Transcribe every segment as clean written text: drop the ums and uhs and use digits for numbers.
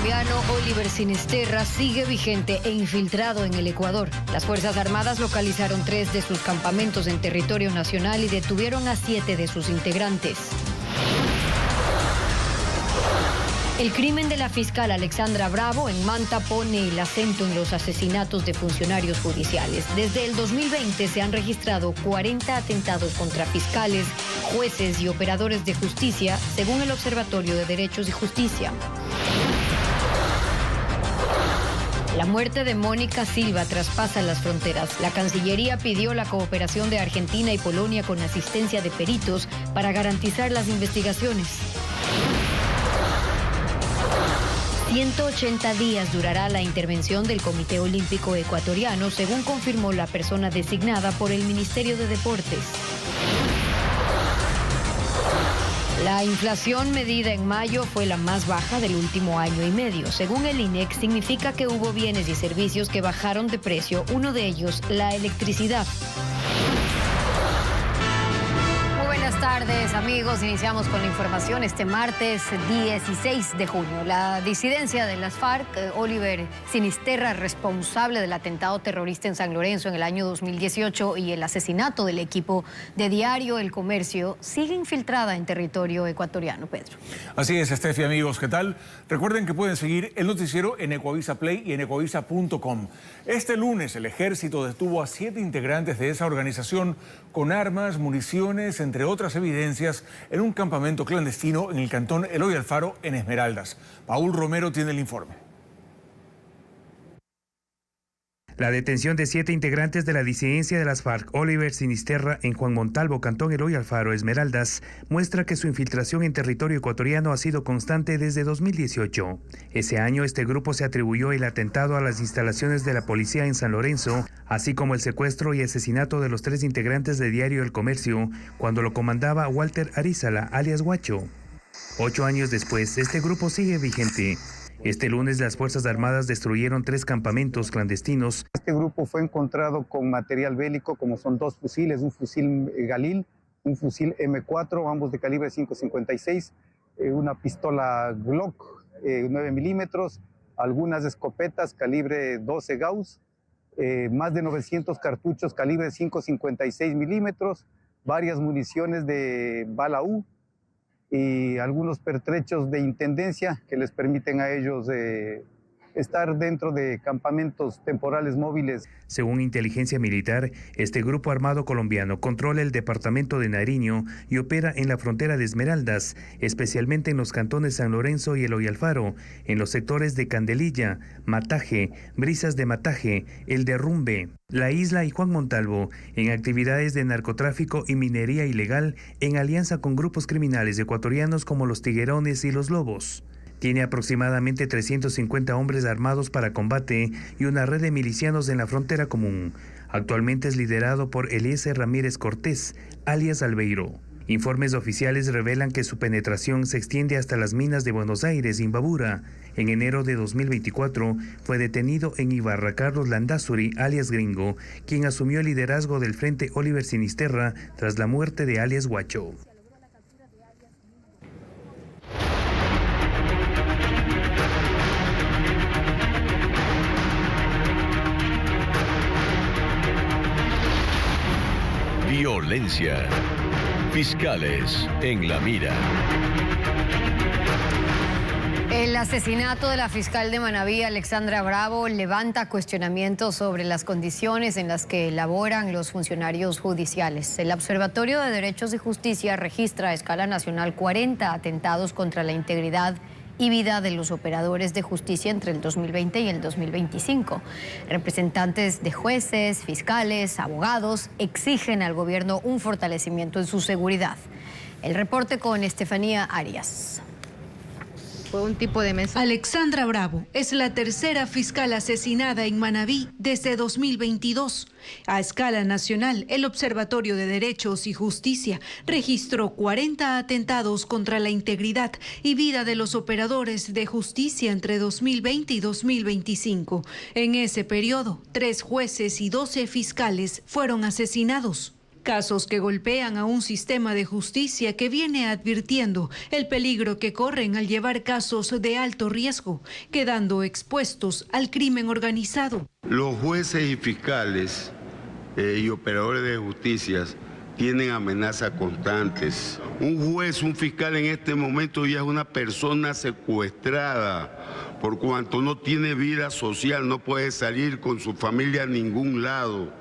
colombiano Oliver Sinisterra sigue vigente e infiltrado en el Ecuador. Las Fuerzas Armadas localizaron 3 de sus campamentos en territorio nacional y detuvieron a 7 de sus integrantes. El crimen de la fiscal Alexandra Bravo en Manta pone el acento en los asesinatos de funcionarios judiciales. Desde el 2020 se han registrado 40 atentados contra fiscales, jueces y operadores de justicia, según el Observatorio de Derechos y Justicia. La muerte de Mónica Silva traspasa las fronteras. La Cancillería pidió la cooperación de Argentina y Polonia con asistencia de peritos para garantizar las investigaciones. 180 días durará la intervención del Comité Olímpico Ecuatoriano, según confirmó la persona designada por el Ministerio de Deportes. La inflación medida en mayo fue la más baja del último año y medio. Según el INEC, significa que hubo bienes y servicios que bajaron de precio, uno de ellos, la electricidad. Buenas tardes, amigos. Iniciamos con la información este martes 16 de junio. La disidencia de las FARC, Oliver Sinisterra, responsable del atentado terrorista en San Lorenzo en el año 2018 y el asesinato del equipo de diario El Comercio, sigue infiltrada en territorio ecuatoriano. Pedro. Así es, Estefi, amigos, ¿qué tal? Recuerden que pueden seguir el noticiero en Ecuavisa Play y en ecuavisa.com. Este lunes el ejército detuvo a 7 integrantes de esa organización con armas, municiones, entre otras evidencias, en un campamento clandestino en el cantón Eloy Alfaro, en Esmeraldas. Paul Romero tiene el informe. La detención de 7 integrantes de la disidencia de las FARC, Oliver Sinisterra, en Juan Montalvo, cantón Eloy Alfaro, Esmeraldas, muestra que su infiltración en territorio ecuatoriano ha sido constante desde 2018. Ese año, este grupo se atribuyó el atentado a las instalaciones de la policía en San Lorenzo, así como el secuestro y asesinato de los 3 integrantes de diario El Comercio, cuando lo comandaba Walter Arizala, alias Guacho. 8 años después, este grupo sigue vigente. Este lunes las Fuerzas Armadas destruyeron 3 campamentos clandestinos. Este grupo fue encontrado con material bélico, como son 2 fusiles, un fusil Galil, un fusil M4, ambos de calibre 5.56, una pistola Glock 9 milímetros, algunas escopetas calibre 12 Gauss, más de 900 cartuchos calibre 5.56 milímetros, varias municiones de bala U, y algunos pertrechos de intendencia que les permiten a ellos estar dentro de campamentos temporales móviles. Según inteligencia militar, este grupo armado colombiano controla el departamento de Nariño y opera en la frontera de Esmeraldas, especialmente en los cantones San Lorenzo y Eloy Alfaro, en los sectores de Candelilla, Mataje, Brisas de Mataje, El Derrumbe, La Isla y Juan Montalvo, en actividades de narcotráfico y minería ilegal en alianza con grupos criminales ecuatorianos como los Tiguerones y los Lobos. Tiene aproximadamente 350 hombres armados para combate y una red de milicianos en la frontera común. Actualmente es liderado por Eliezer Ramírez Cortés, alias Albeiro. Informes oficiales revelan que su penetración se extiende hasta las minas de Buenos Aires, Imbabura. En enero de 2024 fue detenido en Ibarra Carlos Landazuri, alias Gringo, quien asumió el liderazgo del Frente Oliver Sinisterra tras la muerte de alias Guacho. Violencia. Fiscales en la mira. El asesinato de la fiscal de Manabí, Alexandra Bravo, levanta cuestionamientos sobre las condiciones en las que laboran los funcionarios judiciales. El Observatorio de Derechos y Justicia registra a escala nacional 40 atentados contra la integridad y vida de los operadores de justicia entre el 2020 y el 2025. Representantes de jueces, fiscales, abogados exigen al gobierno un fortalecimiento en su seguridad. El reporte con Estefanía Arias. Fue un tipo de mensaje. Alexandra Bravo es la tercera fiscal asesinada en Manabí desde 2022. A escala nacional, el Observatorio de Derechos y Justicia registró 40 atentados contra la integridad y vida de los operadores de justicia entre 2020 y 2025. En ese periodo, 3 jueces y 12 fiscales fueron asesinados. Casos que golpean a un sistema de justicia que viene advirtiendo el peligro que corren al llevar casos de alto riesgo, quedando expuestos al crimen organizado. Los jueces y fiscales y operadores de justicia tienen amenazas constantes. Un juez, un fiscal en este momento ya es una persona secuestrada, por cuanto no tiene vida social, no puede salir con su familia a ningún lado.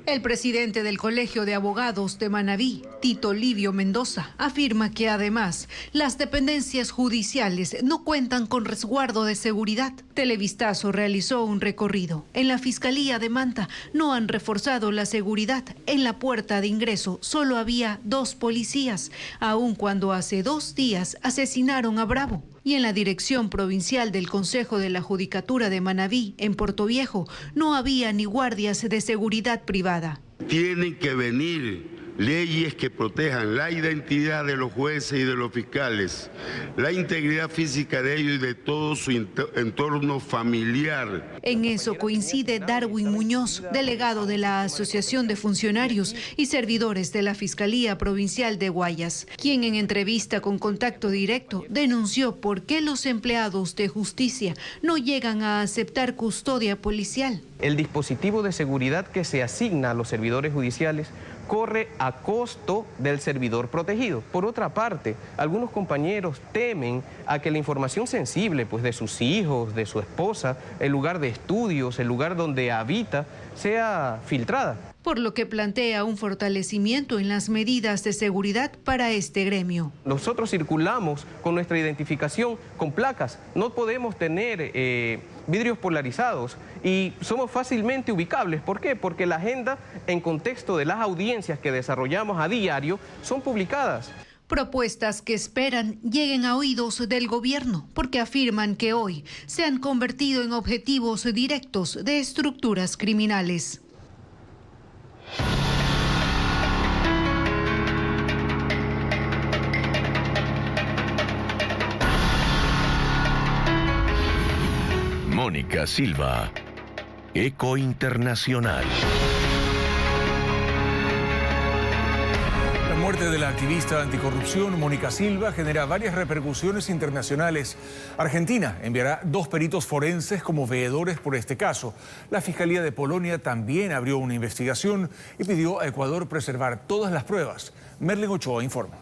El presidente del Colegio de Abogados de Manabí, Tito Livio Mendoza, afirma que además las dependencias judiciales no cuentan con resguardo de seguridad. Televistazo realizó un recorrido. En la Fiscalía de Manta no han reforzado la seguridad. En la puerta de ingreso solo había 2 policías, aun cuando hace 2 días asesinaron a Bravo. Y en la Dirección Provincial del Consejo de la Judicatura de Manabí, en Portoviejo, no había ni guardias de seguridad privada. Tienen que venir leyes que protejan la identidad de los jueces y de los fiscales, la integridad física de ellos y de todo su entorno familiar. En eso coincide Darwin Muñoz, delegado de la Asociación de Funcionarios y Servidores de la Fiscalía Provincial de Guayas, quien en entrevista con Contacto Directo denunció por qué los empleados de justicia no llegan a aceptar custodia policial. El dispositivo de seguridad que se asigna a los servidores judiciales corre a costo del servidor protegido. Por otra parte, algunos compañeros temen a que la información sensible, pues, de sus hijos, de su esposa, el lugar de estudios, el lugar donde habita, sea filtrada. Por lo que plantea un fortalecimiento en las medidas de seguridad para este gremio. Nosotros circulamos con nuestra identificación con placas. No podemos tener vidrios polarizados y somos fácilmente ubicables. ¿Por qué? Porque la agenda en contexto de las audiencias que desarrollamos a diario son publicadas. Propuestas que esperan lleguen a oídos del gobierno, porque afirman que hoy se han convertido en objetivos directos de estructuras criminales. Mónica Silva, Eco Internacional. La muerte de la activista anticorrupción Mónica Silva genera varias repercusiones internacionales. Argentina enviará 2 peritos forenses como veedores por este caso. La Fiscalía de Polonia también abrió una investigación y pidió a Ecuador preservar todas las pruebas. Merlin Ochoa informa.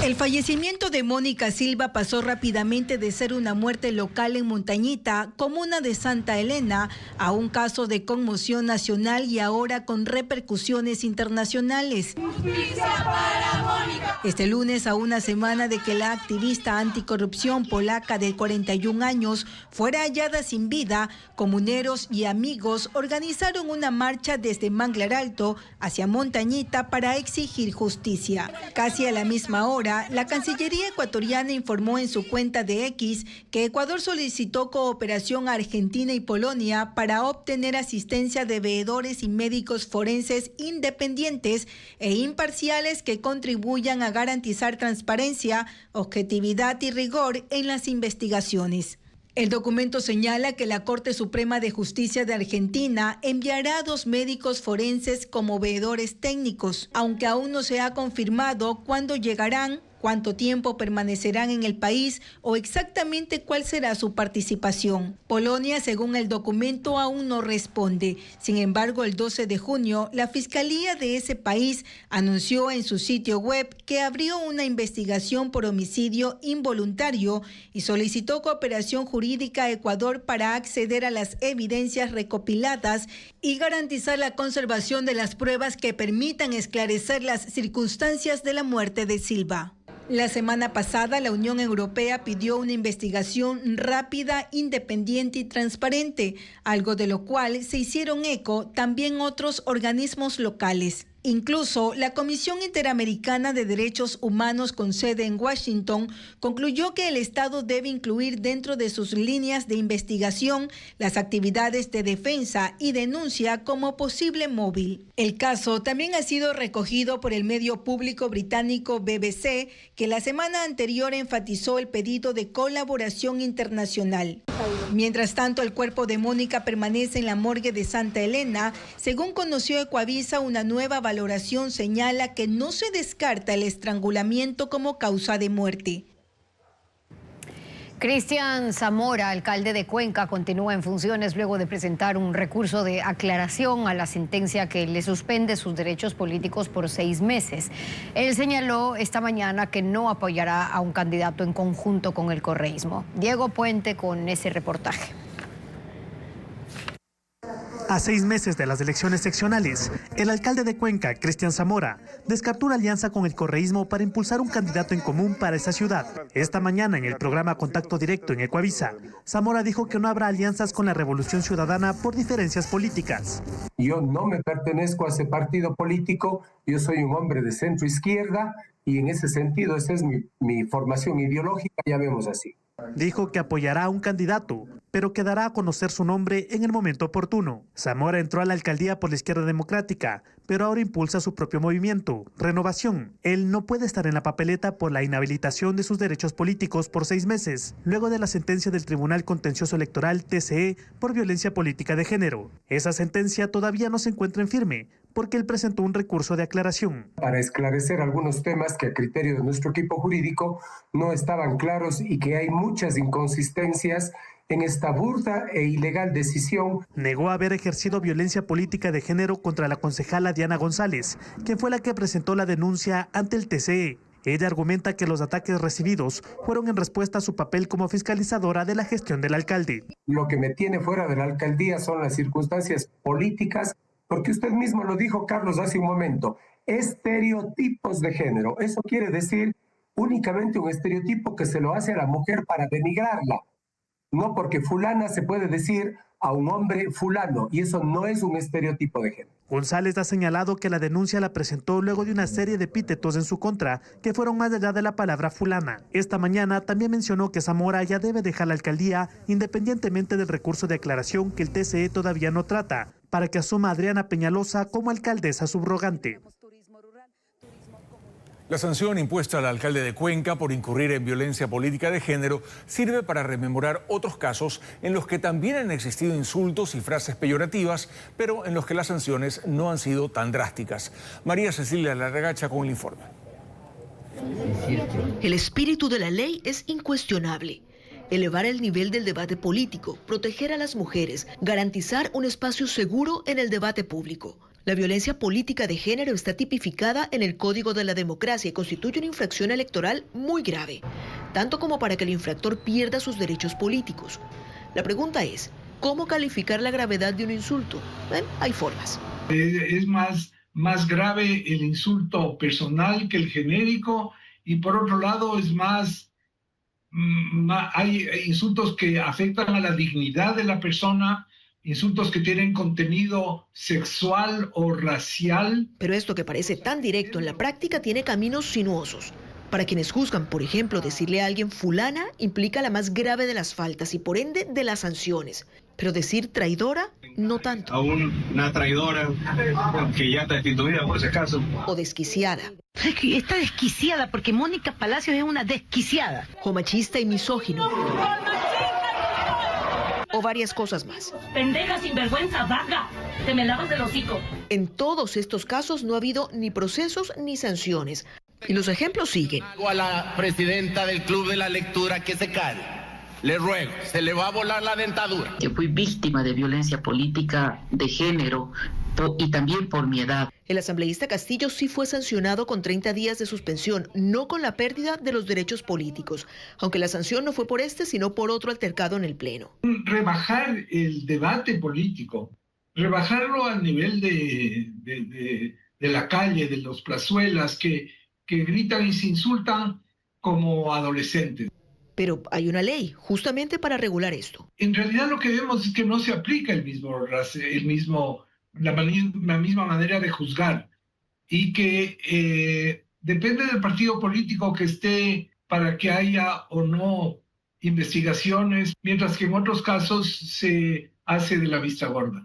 El fallecimiento de Mónica Silva pasó rápidamente de ser una muerte local en Montañita, comuna de Santa Elena, a un caso de conmoción nacional y ahora con repercusiones internacionales. ¡Justicia para Mónica! Este lunes, a una semana de que la activista anticorrupción polaca de 41 años fuera hallada sin vida, comuneros y amigos organizaron una marcha desde Manglar Alto hacia Montañita para exigir justicia. Casi a la misma hora, la Cancillería ecuatoriana informó en su cuenta de X que Ecuador solicitó cooperación a Argentina y Polonia para obtener asistencia de veedores y médicos forenses independientes e imparciales que contribuyan a garantizar transparencia, objetividad y rigor en las investigaciones. El documento señala que la Corte Suprema de Justicia de Argentina enviará a 2 médicos forenses como veedores técnicos, aunque aún no se ha confirmado cuándo llegarán, cuánto tiempo permanecerán en el país o exactamente cuál será su participación. Polonia, según el documento, aún no responde. Sin embargo, el 12 de junio, la Fiscalía de ese país anunció en su sitio web que abrió una investigación por homicidio involuntario y solicitó cooperación jurídica a Ecuador para acceder a las evidencias recopiladas y garantizar la conservación de las pruebas que permitan esclarecer las circunstancias de la muerte de Silva. La semana pasada, la Unión Europea pidió una investigación rápida, independiente y transparente, algo de lo cual se hicieron eco también otros organismos locales. Incluso la Comisión Interamericana de Derechos Humanos con sede en Washington concluyó que el Estado debe incluir dentro de sus líneas de investigación las actividades de defensa y denuncia como posible móvil. El caso también ha sido recogido por el medio público británico BBC, que la semana anterior enfatizó el pedido de colaboración internacional. Mientras tanto, el cuerpo de Mónica permanece en la morgue de Santa Elena. Según conoció Ecuavisa, una nueva valoración señala que no se descarta el estrangulamiento como causa de muerte. Cristian Zamora, alcalde de Cuenca, continúa en funciones luego de presentar un recurso de aclaración a la sentencia que le suspende sus derechos políticos por 6 meses. Él señaló esta mañana que no apoyará a un candidato en conjunto con el correísmo. Diego Puente con ese reportaje. A 6 meses de las elecciones seccionales, el alcalde de Cuenca, Cristian Zamora, descartó una alianza con el correísmo para impulsar un candidato en común para esa ciudad. Esta mañana, en el programa Contacto Directo en Ecuavisa, Zamora dijo que no habrá alianzas con la Revolución Ciudadana por diferencias políticas. Yo no me pertenezco a ese partido político, yo soy un hombre de centro izquierda y en ese sentido esa es mi formación ideológica, ya vemos así. Dijo que apoyará a un candidato, pero que dará a conocer su nombre en el momento oportuno. Zamora entró a la alcaldía por la Izquierda Democrática, pero ahora impulsa su propio movimiento, Renovación. Él no puede estar en la papeleta por la inhabilitación de sus derechos políticos por 6 meses, luego de la sentencia del Tribunal Contencioso Electoral, TCE, por violencia política de género. Esa sentencia todavía no se encuentra en firme, porque él presentó un recurso de aclaración. Para esclarecer algunos temas que a criterio de nuestro equipo jurídico no estaban claros y que hay muchas inconsistencias en esta burda e ilegal decisión. Negó haber ejercido violencia política de género contra la concejala Diana González, quien fue la que presentó la denuncia ante el TCE. Ella argumenta que los ataques recibidos fueron en respuesta a su papel como fiscalizadora de la gestión del alcalde. Lo que me tiene fuera de la alcaldía son las circunstancias políticas, porque usted mismo lo dijo, Carlos, hace un momento, estereotipos de género. Eso quiere decir únicamente un estereotipo que se lo hace a la mujer para denigrarla. No porque fulana se puede decir a un hombre fulano, y eso no es un estereotipo de género. González ha señalado que la denuncia la presentó luego de una serie de epítetos en su contra que fueron más allá de la palabra fulana. Esta mañana también mencionó que Zamora ya debe dejar la alcaldía independientemente del recurso de aclaración que el TCE todavía no trata, para que asuma a Adriana Peñalosa como alcaldesa subrogante. La sanción impuesta al alcalde de Cuenca por incurrir en violencia política de género sirve para rememorar otros casos en los que también han existido insultos y frases peyorativas, pero en los que las sanciones no han sido tan drásticas. María Cecilia Larragacha con el informe. El espíritu de la ley es incuestionable. Elevar el nivel del debate político, proteger a las mujeres, garantizar un espacio seguro en el debate público. La violencia política de género está tipificada en el Código de la Democracia y constituye una infracción electoral muy grave, tanto como para que el infractor pierda sus derechos políticos. La pregunta es, ¿cómo calificar la gravedad de un insulto? Hay formas. Es más grave el insulto personal que el genérico, y por otro lado hay insultos que afectan a la dignidad de la persona, insultos que tienen contenido sexual o racial. Pero esto que parece tan directo en la práctica tiene caminos sinuosos. Para quienes juzgan, por ejemplo, decirle a alguien fulana implica la más grave de las faltas y por ende de las sanciones. Pero decir traidora, no tanto. A una traidora que ya está destituida por ese caso. O desquiciada. Es que está desquiciada porque Mónica Palacios es una desquiciada. O machista y misógino. O varias cosas más. Pendeja, sinvergüenza, vaga, te me lavas del hocico. En todos estos casos no ha habido ni procesos ni sanciones. Y los ejemplos siguen. Hago a la presidenta del Club de la Lectura que se calle. Le ruego, se le va a volar la dentadura. Yo fui víctima de violencia política de género y también por mi edad. El asambleísta Castillo sí fue sancionado con 30 días de suspensión, no con la pérdida de los derechos políticos, aunque la sanción no fue por este, sino por otro altercado en el Pleno. Rebajar el debate político, rebajarlo al nivel de la calle, de los plazuelas que gritan y se insultan como adolescentes. Pero hay una ley justamente para regular esto. En realidad lo que vemos es que no se aplica la misma manera de juzgar. y que depende del partido político que esté para que haya o no investigaciones, mientras que en otros casos se hace de la vista gorda.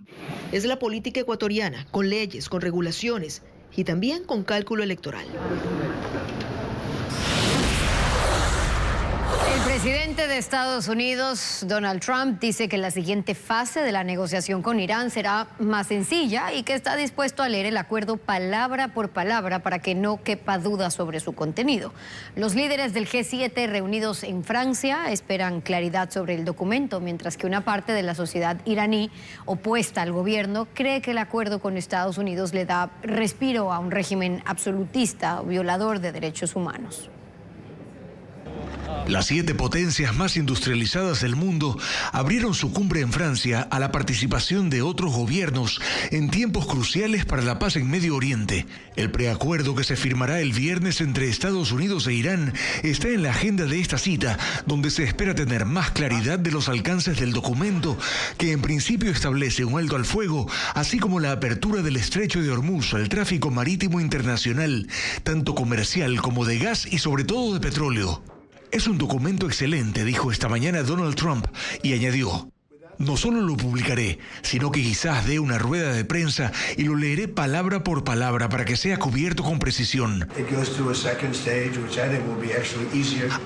Es la política ecuatoriana, con leyes, con regulaciones y también con cálculo electoral. El presidente de Estados Unidos, Donald Trump, dice que la siguiente fase de la negociación con Irán será más sencilla y que está dispuesto a leer el acuerdo palabra por palabra para que no quepa duda sobre su contenido. Los líderes del G7 reunidos en Francia esperan claridad sobre el documento, mientras que una parte de la sociedad iraní opuesta al gobierno cree que el acuerdo con Estados Unidos le da respiro a un régimen absolutista o violador de derechos humanos. Las 7 potencias más industrializadas del mundo abrieron su cumbre en Francia a la participación de otros gobiernos en tiempos cruciales para la paz en Medio Oriente. El preacuerdo que se firmará el viernes entre Estados Unidos e Irán está en la agenda de esta cita, donde se espera tener más claridad de los alcances del documento, que en principio establece un alto al fuego, así como la apertura del estrecho de Hormuz al tráfico marítimo internacional, tanto comercial como de gas y sobre todo de petróleo. Es un documento excelente, dijo esta mañana Donald Trump, y añadió: no solo lo publicaré, sino que quizás dé una rueda de prensa y lo leeré palabra por palabra para que sea cubierto con precisión.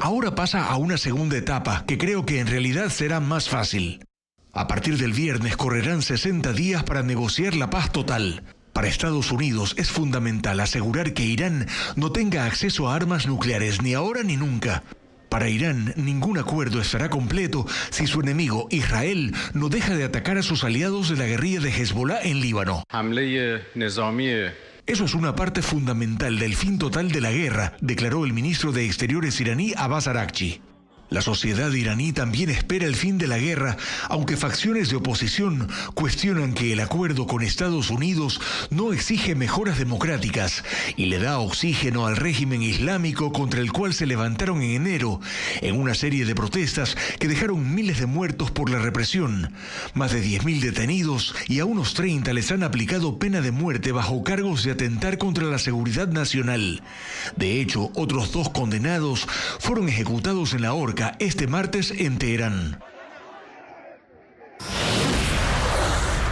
Ahora pasa a una segunda etapa, que creo que en realidad será más fácil. A partir del viernes correrán 60 días para negociar la paz total. Para Estados Unidos es fundamental asegurar que Irán no tenga acceso a armas nucleares ni ahora ni nunca. Para Irán, ningún acuerdo estará completo si su enemigo, Israel, no deja de atacar a sus aliados de la guerrilla de Hezbollah en Líbano. Eso es una parte fundamental del fin total de la guerra, declaró el ministro de Exteriores iraní Abbas Araghchi. La sociedad iraní también espera el fin de la guerra, aunque facciones de oposición cuestionan que el acuerdo con Estados Unidos no exige mejoras democráticas y le da oxígeno al régimen islámico contra el cual se levantaron en enero en una serie de protestas que dejaron miles de muertos por la represión, más de 10.000 detenidos y a unos 30 les han aplicado pena de muerte bajo cargos de atentar contra la seguridad nacional. De hecho, otros 2 condenados fueron ejecutados en la horca este martes en Teherán.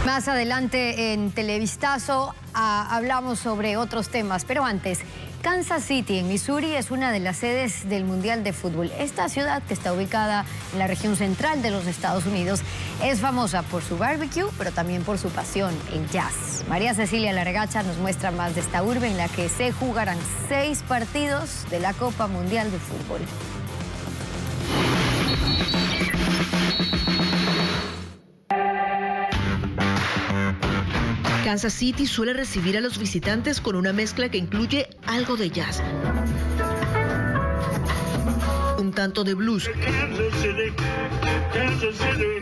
Más adelante en Televistazo hablamos sobre otros temas, pero antes, Kansas City en Missouri es una de las sedes del Mundial de Fútbol. Esta ciudad, que está ubicada en la región central de los Estados Unidos, es famosa por su barbecue, pero también por su pasión, el jazz. María Cecilia Largacha nos muestra más de esta urbe en la que se jugarán 6 partidos de la Copa Mundial de Fútbol. Kansas City suele recibir a los visitantes con una mezcla que incluye algo de jazz, un tanto de blues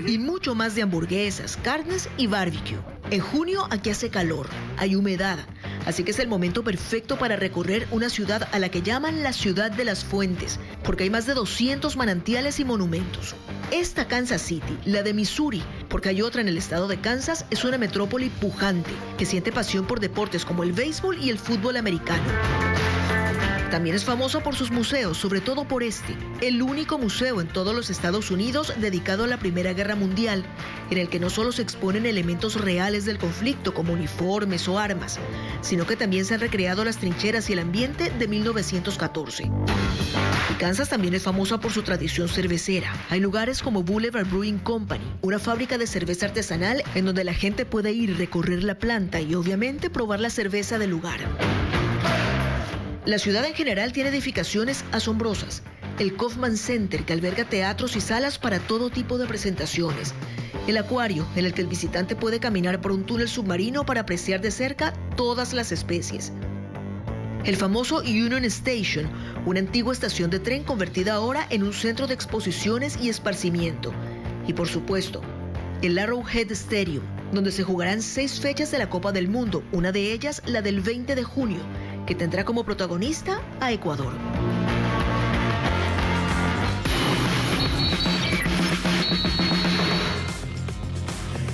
y mucho más de hamburguesas, carnes y barbecue. En junio aquí hace calor, hay humedad, así que es el momento perfecto para recorrer una ciudad a la que llaman la Ciudad de las Fuentes, porque hay más de 200 manantiales y monumentos. Esta Kansas City, la de Missouri, porque hay otra en el estado de Kansas, es una metrópoli pujante que siente pasión por deportes como el béisbol y el fútbol americano. También es famosa por sus museos, sobre todo por este, el único museo en todos los Estados Unidos dedicado a la Primera Guerra Mundial, en el que no solo se exponen elementos reales del conflicto como uniformes o armas, sino que también se han recreado las trincheras y el ambiente de 1914. Y Kansas también es famosa por su tradición cervecera. Hay lugares como Boulevard Brewing Company, una fábrica de cerveza artesanal en donde la gente puede ir, recorrer la planta y obviamente probar la cerveza del lugar. La ciudad en general tiene edificaciones asombrosas. El Kaufman Center, que alberga teatros y salas para todo tipo de presentaciones. El acuario, en el que el visitante puede caminar por un túnel submarino para apreciar de cerca todas las especies. El famoso Union Station, una antigua estación de tren convertida ahora en un centro de exposiciones y esparcimiento. Y por supuesto, el Arrowhead Stadium, donde se jugarán 6 fechas de la Copa del Mundo, una de ellas la del 20 de junio, que tendrá como protagonista a Ecuador.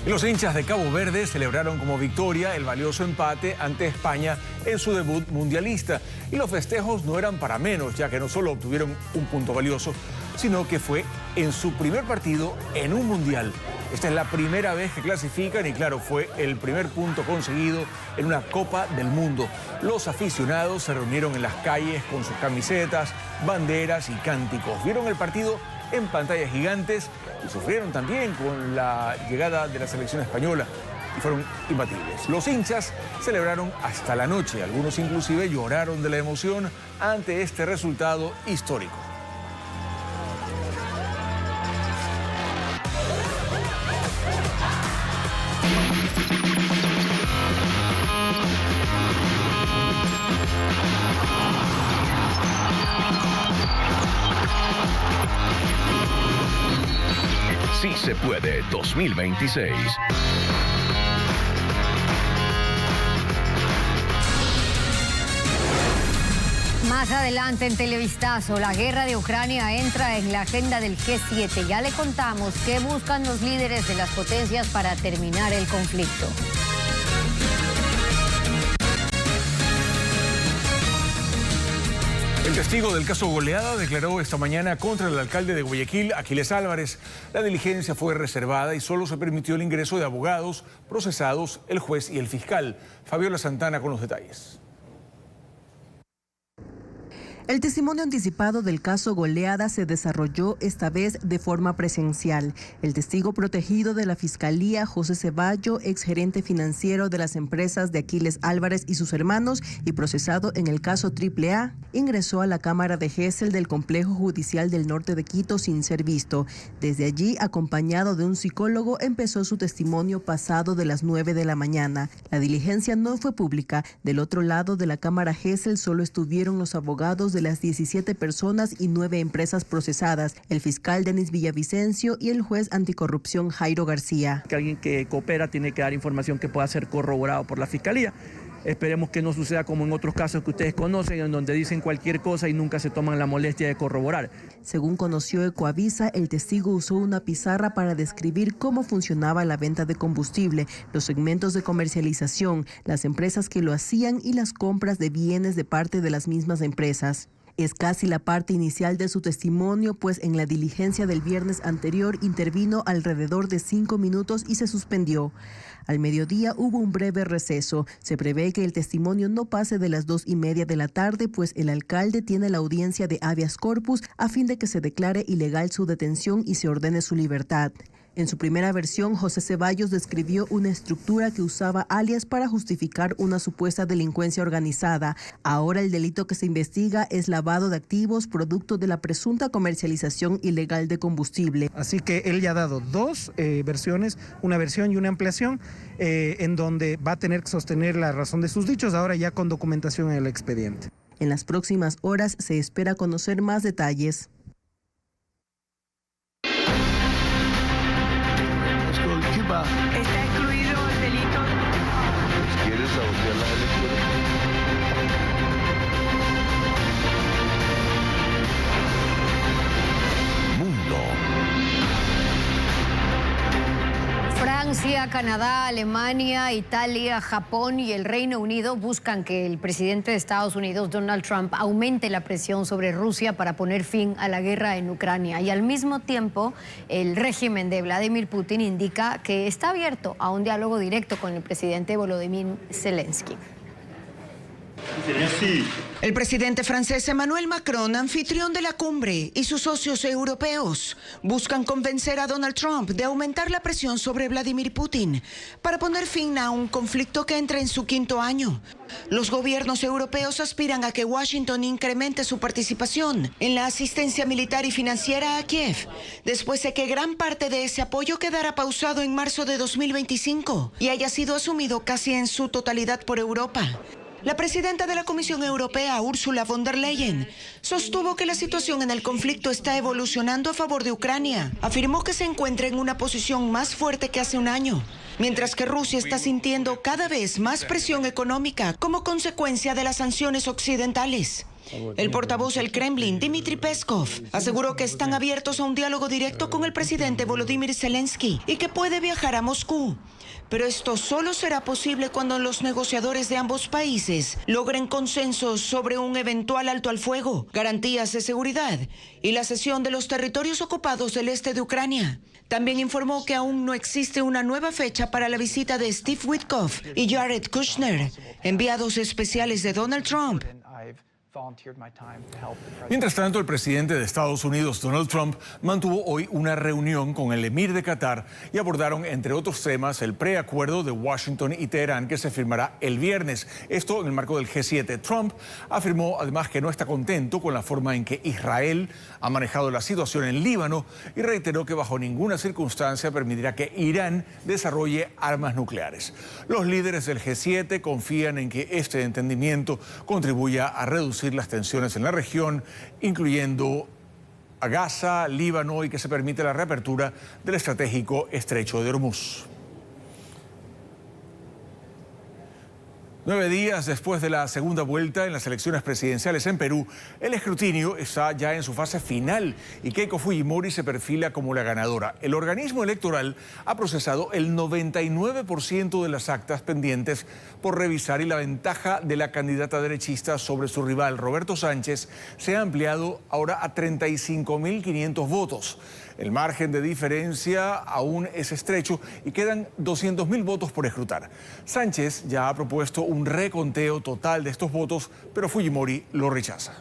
Y los hinchas de Cabo Verde celebraron como victoria el valioso empate ante España en su debut mundialista. Y los festejos no eran para menos, ya que no solo obtuvieron un punto valioso, sino que fue en su primer partido en un mundial. Esta es la primera vez que clasifican y claro, fue el primer punto conseguido en una Copa del Mundo. Los aficionados se reunieron en las calles con sus camisetas, banderas y cánticos. Vieron el partido en pantallas gigantes y sufrieron también con la llegada de la selección española y fueron imbatibles. Los hinchas celebraron hasta la noche, algunos inclusive lloraron de la emoción ante este resultado histórico. Sí se puede 2026. Más adelante en Televistazo, la guerra de Ucrania entra en la agenda del G7. Ya le contamos qué buscan los líderes de las potencias para terminar el conflicto. El testigo del caso Goleada declaró esta mañana contra el alcalde de Guayaquil, Aquiles Álvarez. La diligencia fue reservada y solo se permitió el ingreso de abogados, procesados, el juez y el fiscal. Fabiola Santana con los detalles. El testimonio anticipado del caso Goleada se desarrolló esta vez de forma presencial. El testigo protegido de la Fiscalía, José Ceballo, exgerente financiero de las empresas de Aquiles Álvarez y sus hermanos y procesado en el caso AAA, ingresó a la Cámara de Gesell del Complejo Judicial del Norte de Quito sin ser visto. Desde allí, acompañado de un psicólogo, empezó su testimonio pasado de las 9 de la mañana. La diligencia no fue pública. Del otro lado de la Cámara Gesell solo estuvieron los abogados de las 17 personas y 9 empresas procesadas, el fiscal Denis Villavicencio y el juez anticorrupción Jairo García. Que alguien que coopera tiene que dar información que pueda ser corroborado por la Fiscalía. Esperemos que no suceda como en otros casos que ustedes conocen, en donde dicen cualquier cosa y nunca se toman la molestia de corroborar. Según conoció Ecoavisa, el testigo usó una pizarra para describir cómo funcionaba la venta de combustible, los segmentos de comercialización, las empresas que lo hacían y las compras de bienes de parte de las mismas empresas. Es casi la parte inicial de su testimonio, pues en la diligencia del viernes anterior intervino alrededor de 5 minutos y se suspendió. Al mediodía hubo un breve receso. Se prevé que el testimonio no pase de las 2:30 de la tarde, pues el alcalde tiene la audiencia de habeas corpus a fin de que se declare ilegal su detención y se ordene su libertad. En su primera versión, José Ceballos describió una estructura que usaba alias para justificar una supuesta delincuencia organizada. Ahora el delito que se investiga es lavado de activos producto de la presunta comercialización ilegal de combustible. Así que él ya ha dado 2 versiones, una versión y una ampliación, en donde va a tener que sostener la razón de sus dichos, ahora ya con documentación en el expediente. En las próximas horas se espera conocer más detalles. Está excluido el delito. ¿Quieres sabotear las elecciones? Mundo. Francia, Canadá, Alemania, Italia, Japón y el Reino Unido buscan que el presidente de Estados Unidos, Donald Trump, aumente la presión sobre Rusia para poner fin a la guerra en Ucrania. Y al mismo tiempo, el régimen de Vladimir Putin indica que está abierto a un diálogo directo con el presidente Volodymyr Zelensky. El presidente francés Emmanuel Macron, anfitrión de la cumbre, y sus socios europeos buscan convencer a Donald Trump de aumentar la presión sobre Vladimir Putin para poner fin a un conflicto que entra en su 5º año. Los gobiernos europeos aspiran a que Washington incremente su participación en la asistencia militar y financiera a Kiev, después de que gran parte de ese apoyo quedara pausado en marzo de 2025 y haya sido asumido casi en su totalidad por Europa. La presidenta de la Comisión Europea, Ursula von der Leyen, sostuvo que la situación en el conflicto está evolucionando a favor de Ucrania. Afirmó que se encuentra en una posición más fuerte que hace un año, mientras que Rusia está sintiendo cada vez más presión económica como consecuencia de las sanciones occidentales. El portavoz del Kremlin, Dmitry Peskov, aseguró que están abiertos a un diálogo directo con el presidente Volodymyr Zelensky y que puede viajar a Moscú. Pero esto solo será posible cuando los negociadores de ambos países logren consensos sobre un eventual alto al fuego, garantías de seguridad y la cesión de los territorios ocupados del este de Ucrania. También informó que aún no existe una nueva fecha para la visita de Steve Witkoff y Jared Kushner, enviados especiales de Donald Trump. Mientras tanto, el presidente de Estados Unidos, Donald Trump, mantuvo hoy una reunión con el emir de Qatar y abordaron, entre otros temas, el preacuerdo de Washington y Teherán que se firmará el viernes. Esto en el marco del G7. Trump afirmó además que no está contento con la forma en que Israel ha manejado la situación en Líbano y reiteró que bajo ninguna circunstancia permitirá que Irán desarrolle armas nucleares. Los líderes del G7 confían en que este entendimiento contribuya a reducir las tensiones en la región, incluyendo a Gaza, Líbano y que se permite la reapertura del estratégico estrecho de Hormuz. 9 días después de la segunda vuelta en las elecciones presidenciales en Perú, el escrutinio está ya en su fase final y Keiko Fujimori se perfila como la ganadora. El organismo electoral ha procesado el 99% de las actas pendientes por revisar y la ventaja de la candidata derechista sobre su rival Roberto Sánchez se ha ampliado ahora a 35.500 votos. El margen de diferencia aún es estrecho y quedan 200.000 votos por escrutar. Sánchez ya ha propuesto un reconteo total de estos votos, pero Fujimori lo rechaza.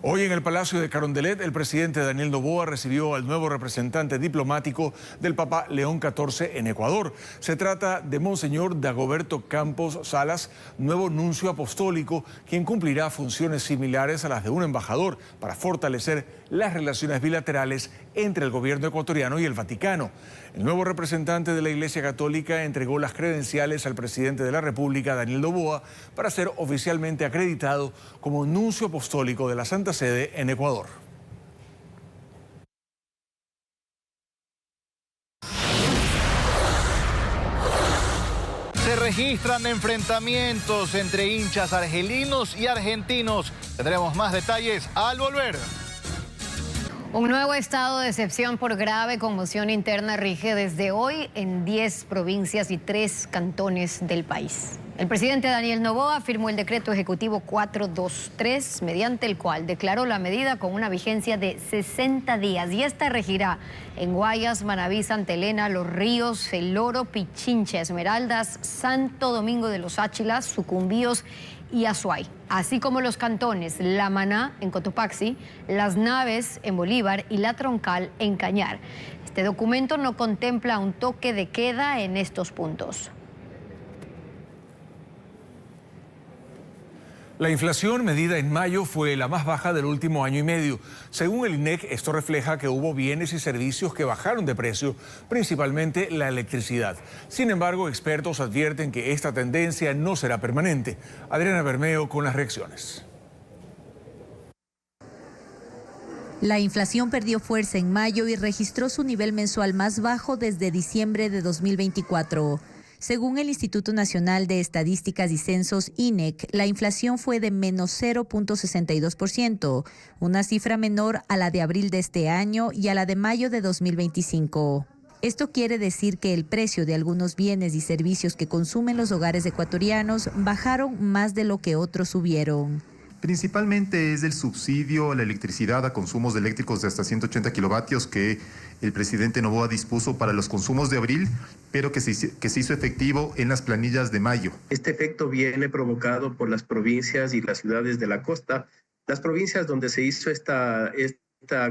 Hoy en el Palacio de Carondelet, el presidente Daniel Noboa recibió al nuevo representante diplomático del Papa León XIV en Ecuador. Se trata de Monseñor Dagoberto Campos Salas, nuevo nuncio apostólico, quien cumplirá funciones similares a las de un embajador para fortalecer las relaciones bilaterales entre el gobierno ecuatoriano y el Vaticano. El nuevo representante de la Iglesia Católica entregó las credenciales al presidente de la República, Daniel Noboa, para ser oficialmente acreditado como nuncio apostólico de la Santa Sede en Ecuador. Se registran enfrentamientos entre hinchas argelinos y argentinos. Tendremos más detalles al volver. Un nuevo estado de excepción por grave conmoción interna rige desde hoy en 10 provincias y 3 cantones del país. El presidente Daniel Noboa firmó el decreto ejecutivo 423, mediante el cual declaró la medida con una vigencia de 60 días. Y esta regirá en Guayas, Manabí, Santa Elena, Los Ríos, El Oro, Pichincha, Esmeraldas, Santo Domingo de los Áchilas, Sucumbíos y Azuay, así como los cantones La Maná en Cotopaxi, Las Naves en Bolívar y La Troncal en Cañar. Este documento no contempla un toque de queda en estos puntos. La inflación medida en mayo fue la más baja del último año y medio. Según el INEC, esto refleja que hubo bienes y servicios que bajaron de precio, principalmente la electricidad. Sin embargo, expertos advierten que esta tendencia no será permanente. Adriana Bermeo con las reacciones. La inflación perdió fuerza en mayo y registró su nivel mensual más bajo desde diciembre de 2024. Según el Instituto Nacional de Estadísticas y Censos, INEC, la inflación fue de menos 0.62%, una cifra menor a la de abril de este año y a la de mayo de 2025. Esto quiere decir que el precio de algunos bienes y servicios que consumen los hogares ecuatorianos bajaron más de lo que otros subieron. Principalmente es el subsidio a la electricidad a consumos eléctricos de hasta 180 kilovatios que el presidente Noboa dispuso para los consumos de abril, pero que se hizo efectivo en las planillas de mayo. Este efecto viene provocado por las provincias y las ciudades de la costa, las provincias donde se hizo esta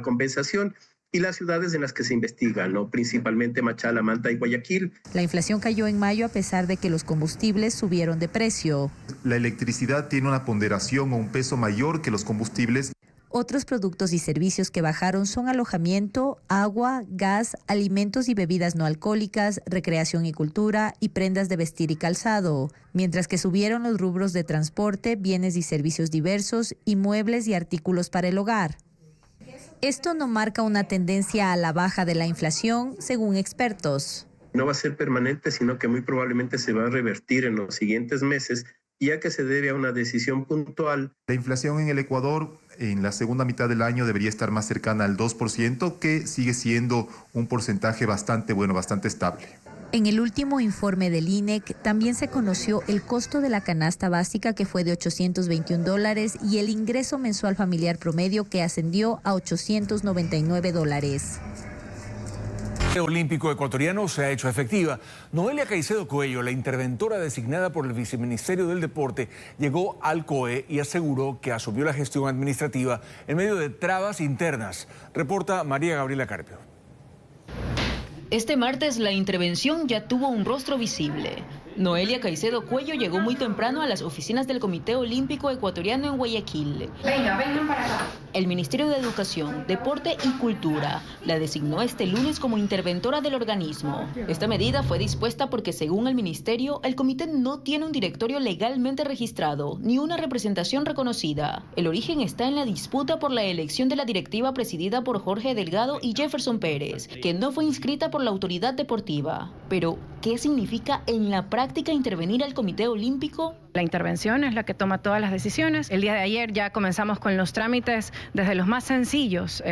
compensación y las ciudades en las que se investiga, ¿no? Principalmente Machala, Manta y Guayaquil. La inflación cayó en mayo a pesar de que los combustibles subieron de precio. La electricidad tiene una ponderación o un peso mayor que los combustibles. Otros productos y servicios que bajaron son alojamiento, agua, gas, alimentos y bebidas no alcohólicas, recreación y cultura y prendas de vestir y calzado, mientras que subieron los rubros de transporte, bienes y servicios diversos y muebles y artículos para el hogar. Esto no marca una tendencia a la baja de la inflación, según expertos. no va a ser permanente, sino que muy probablemente se va a revertir en los siguientes meses, ya que se debe a una decisión puntual. La inflación en el Ecuador en la segunda mitad del año debería estar más cercana al 2%, que sigue siendo un porcentaje bastante bueno, bastante estable. En el último informe del INEC también se conoció el costo de la canasta básica, que fue de $821, y el ingreso mensual familiar promedio, que ascendió a $899. El olímpico ecuatoriano se ha hecho efectiva. Noelia Caicedo Cuello, la interventora designada por el Viceministerio del Deporte, llegó al COE y aseguró que asumió la gestión administrativa en medio de trabas internas. Reporta María Gabriela Carpio. Este martes la intervención ya tuvo un rostro visible. Noelia Caicedo Cuello llegó muy temprano a las oficinas del Comité Olímpico Ecuatoriano en Guayaquil. Vengan para acá. El Ministerio de Educación, Deporte y Cultura la designó este lunes como interventora del organismo. Esta medida fue dispuesta porque, según el Ministerio, el comité no tiene un directorio legalmente registrado ni una representación reconocida. El origen está en la disputa por la elección de la directiva presidida por Jorge Delgado y Jefferson Pérez, que no fue inscrita por la autoridad deportiva. Pero, ¿qué significa en la práctica intervenir al Comité Olímpico? La intervención es la que toma todas las decisiones. El día de ayer ya comenzamos con los trámites desde los más sencillos,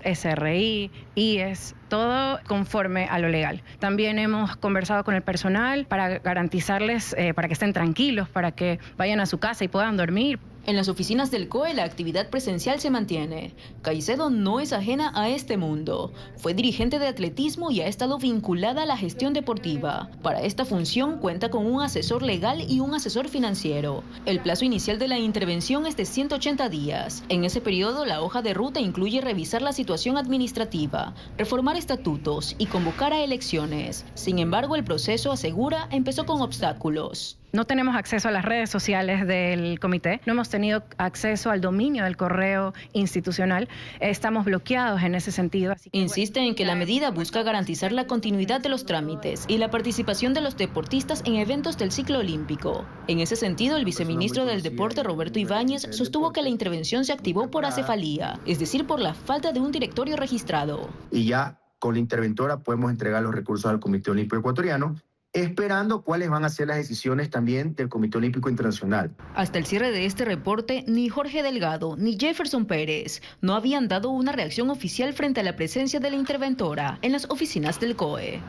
SRI, IES, todo conforme a lo legal. También hemos conversado con el personal para garantizarles, para que estén tranquilos, para que vayan a su casa y puedan dormir. En las oficinas del COE la actividad presencial se mantiene. Caicedo no es ajena a este mundo. Fue dirigente de atletismo y ha estado vinculada a la gestión deportiva. Para esta función cuenta con un asesor legal y un asesor financiero. El plazo inicial de la intervención es de 180 días. En ese periodo la hoja de ruta incluye revisar la situación administrativa, reformar estatutos y convocar a elecciones. Sin embargo, el proceso, asegura, empezó con obstáculos. No tenemos acceso a las redes sociales del comité, no hemos tenido acceso al dominio del correo institucional, estamos bloqueados en ese sentido. Insiste en que la medida busca garantizar la continuidad de los trámites y la participación de los deportistas en eventos del ciclo olímpico. En ese sentido, el viceministro del Deporte, Roberto Ibáñez, sostuvo que la intervención se activó por acefalía, es decir, por la falta de un directorio registrado. Y ya con la interventora podemos entregar los recursos al Comité Olímpico Ecuatoriano, esperando cuáles van a ser las decisiones también del Comité Olímpico Internacional. Hasta el cierre de este reporte, ni Jorge Delgado ni Jefferson Pérez no habían dado una reacción oficial frente a la presencia de la interventora en las oficinas del COE.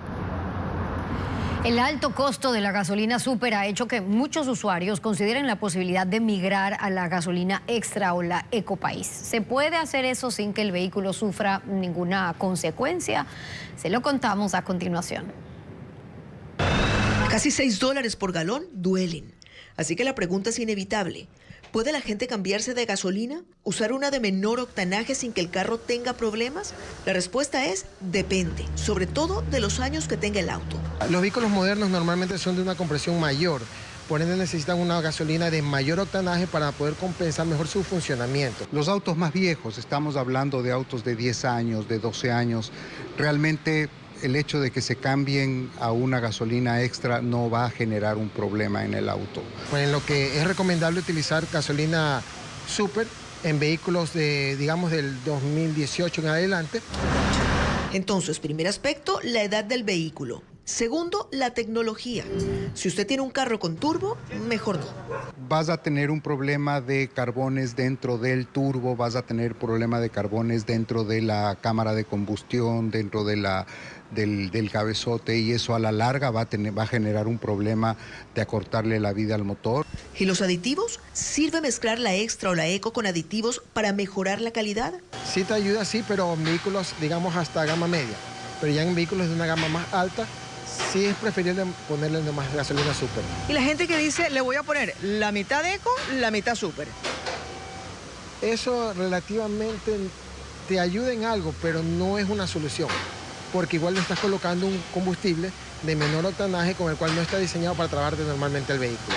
El alto costo de la gasolina súper ha hecho que muchos usuarios consideren la posibilidad de migrar a la gasolina extra o la Ecopaís. ¿Se puede hacer eso sin que el vehículo sufra ninguna consecuencia? Se lo contamos a continuación. Casi $6 por galón duelen. Así que la pregunta es inevitable. ¿Puede la gente cambiarse de gasolina? ¿Usar una de menor octanaje sin que el carro tenga problemas? La respuesta es depende, sobre todo de los años que tenga el auto. Los vehículos modernos normalmente son de una compresión mayor, por ende necesitan una gasolina de mayor octanaje para poder compensar mejor su funcionamiento. Los autos más viejos, estamos hablando de autos de 10 años, de 12 años, realmente el hecho de que se cambien a una gasolina extra no va a generar un problema en el auto. En lo que es recomendable utilizar gasolina super en vehículos de, digamos, del 2018 en adelante. Entonces, primer aspecto, la edad del vehículo. Segundo, la tecnología. Si usted tiene un carro con turbo, mejor no. Vas a tener un problema de carbones dentro del turbo, vas a tener problema de carbones dentro de la cámara de combustión, dentro de del cabezote, y eso a la larga va a generar un problema de acortarle la vida al motor. ¿Y los aditivos? ¿Sirve mezclar la extra o la eco con aditivos para mejorar la calidad? Sí te ayuda, sí, pero en vehículos, digamos, hasta gama media. Pero ya en vehículos de una gama más alta, sí es preferible ponerle más gasolina super. Y la gente que dice, le voy a poner la mitad eco, la mitad super. Eso relativamente te ayuda en algo, pero no es una solución, porque igual le estás colocando un combustible de menor octanaje con el cual no está diseñado para trabajarte normalmente el vehículo.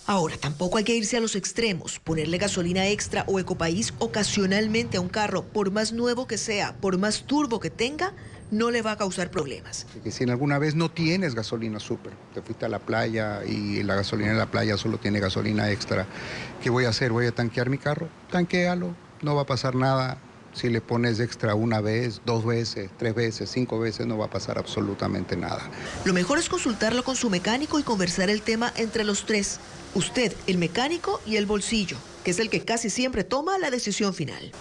Ahora, tampoco hay que irse a los extremos. Ponerle gasolina extra o Ecopaís ocasionalmente a un carro, por más nuevo que sea, por más turbo que tenga, no le va a causar problemas. Que si en alguna vez no tienes gasolina super, te fuiste a la playa y la gasolina en la playa solo tiene gasolina extra, ¿qué voy a hacer? ¿Voy a tanquear mi carro? Tanquéalo, no va a pasar nada. Si le pones extra una vez, 2 veces, 3 veces, 5 veces, no va a pasar absolutamente nada. Lo mejor es consultarlo con su mecánico y conversar el tema entre los tres. Usted, el mecánico y el bolsillo, que es el que casi siempre toma la decisión final.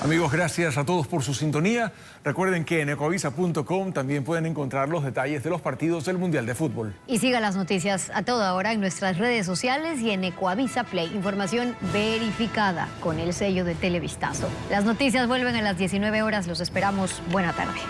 Amigos, gracias a todos por su sintonía. Recuerden que en ecuavisa.com también pueden encontrar los detalles de los partidos del Mundial de Fútbol. Y siga las noticias a toda hora en nuestras redes sociales y en Ecuavisa Play. Información verificada con el sello de Televistazo. Las noticias vuelven a las 19 horas. Los esperamos. Buena tarde.